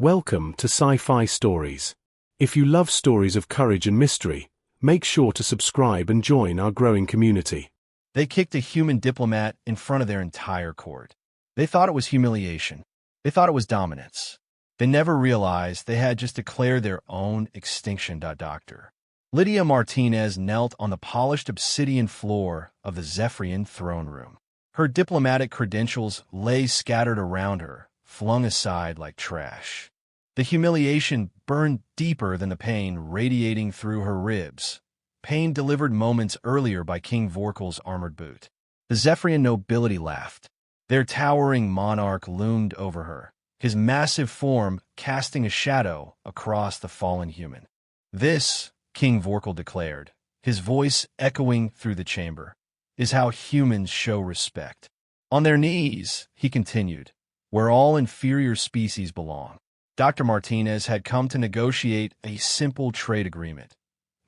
Welcome to Sci-Fi Stories. If you love stories of courage and mystery, make sure to subscribe and join our growing community. They kicked a human diplomat in front of their entire court. They thought it was humiliation. They thought it was dominance. They never realized they had just declared their own extinction. Dr. Lydia Martinez knelt on the polished obsidian floor of the Zephyrian throne room. Her diplomatic credentials lay scattered around her, flung aside like trash. The humiliation burned deeper than the pain radiating through her ribs, pain delivered moments earlier by King Vorkal's armored boot. The Zephyrian nobility laughed. Their towering monarch loomed over her, his massive form casting a shadow across the fallen human. "This," King Vorkal declared, his voice echoing through the chamber, "is how humans show respect. On their knees," he continued, "where all inferior species belong." Dr. Martinez had come to negotiate a simple trade agreement,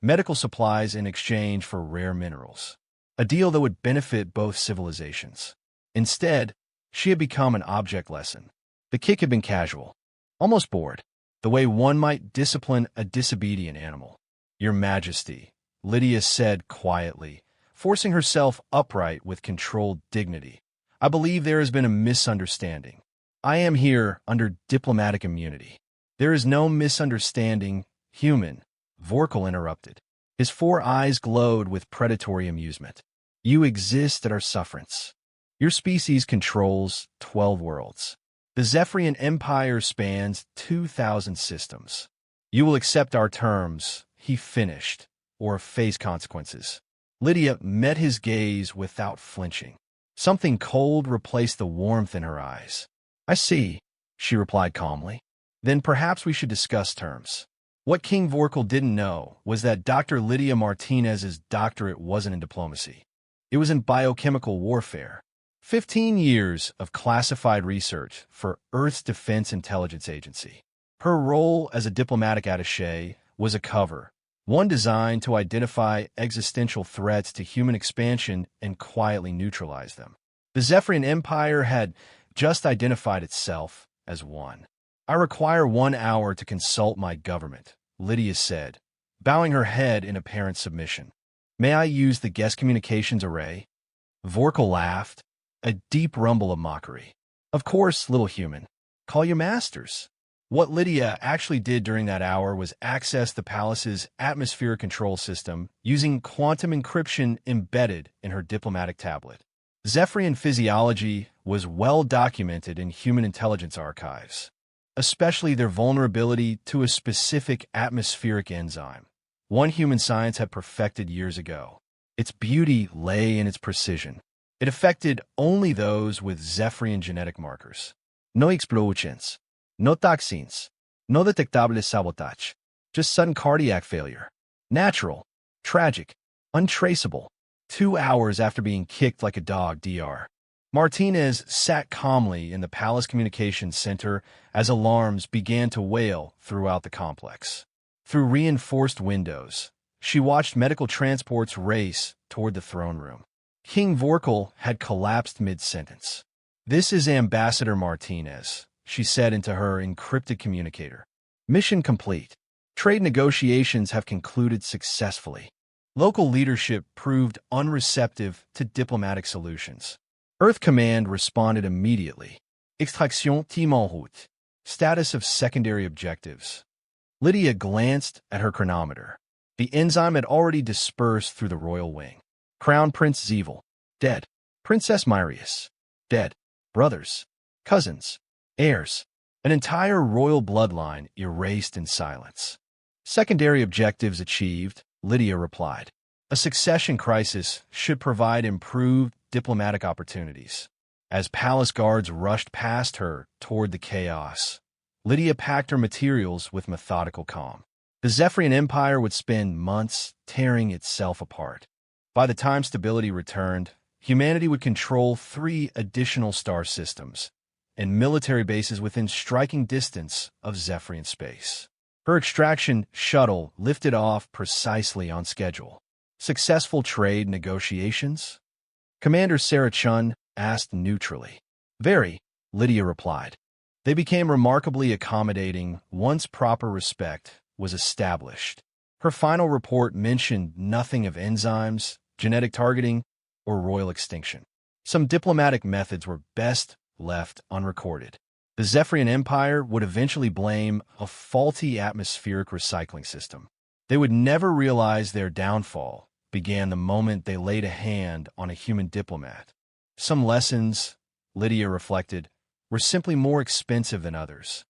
medical supplies in exchange for rare minerals, a deal that would benefit both civilizations. Instead, she had become an object lesson. The kick had been casual, almost bored, the way one might discipline a disobedient animal. "Your Majesty," Lydia said quietly, forcing herself upright with controlled dignity, "I believe there has been a misunderstanding. I am here under diplomatic immunity." "There is no misunderstanding, human," Vorkal interrupted. His four eyes glowed with predatory amusement. "You exist at our sufferance. Your species controls 12 worlds. The Zephyrian Empire spans 2,000 systems. You will accept our terms," he finished, "or face consequences." Lydia met his gaze without flinching. Something cold replaced the warmth in her eyes. "I see," she replied calmly. "Then perhaps we should discuss terms." What King Vorkal didn't know was that Dr. Lydia Martinez's doctorate wasn't in diplomacy. It was in biochemical warfare. 15 years of classified research for Earth's Defense Intelligence Agency. Her role as a diplomatic attaché was a cover, one designed to identify existential threats to human expansion and quietly neutralize them. The Zephyrian Empire had just identified itself as one. "I require 1 hour to consult my government," Lydia said, bowing her head in apparent submission. "May I use the guest communications array?" Vorkal laughed, a deep rumble of mockery. "Of course, little human. Call your masters." What Lydia actually did during that hour was access the palace's atmospheric control system using quantum encryption embedded in her diplomatic tablet. Zephyrian physiology was well documented in human intelligence archives, especially their vulnerability to a specific atmospheric enzyme, one human science had perfected years ago. Its beauty lay in its precision. It affected only those with Zephyrian genetic markers. No explosions, no toxins, no detectable sabotage, just sudden cardiac failure. Natural, tragic, untraceable. 2 hours after being kicked like a dog, Dr. Martinez sat calmly in the palace communications center as alarms began to wail throughout the complex. Through reinforced windows, she watched medical transports race toward the throne room. King Vorkal had collapsed mid-sentence. "This is Ambassador Martinez," she said into her encrypted communicator. "Mission complete. Trade negotiations have concluded successfully." Local leadership proved unreceptive to diplomatic solutions. Earth Command responded immediately. Extraction team en route. Status of secondary objectives. Lydia glanced at her chronometer. The enzyme had already dispersed through the royal wing. Crown Prince Zeval, dead. Princess Myrius, dead. Brothers, cousins, heirs. An entire royal bloodline erased in silence. Secondary objectives achieved, Lydia replied. A succession crisis should provide improved diplomatic opportunities. As palace guards rushed past her toward the chaos, Lydia packed her materials with methodical calm. The Zephyrian Empire would spend months tearing itself apart. By the time stability returned, humanity would control 3 additional star systems and military bases within striking distance of Zephyrian space. Her extraction shuttle lifted off precisely on schedule. Successful trade negotiations? Commander Sarah Chun asked neutrally. "Very," Lydia replied. They became remarkably accommodating once proper respect was established. Her final report mentioned nothing of enzymes, genetic targeting, or royal extinction. Some diplomatic methods were best left unrecorded. The Zephyrian Empire would eventually blame a faulty atmospheric recycling system. They would never realize their downfall began the moment they laid a hand on a human diplomat. Some lessons, Lydia reflected, were simply more expensive than others.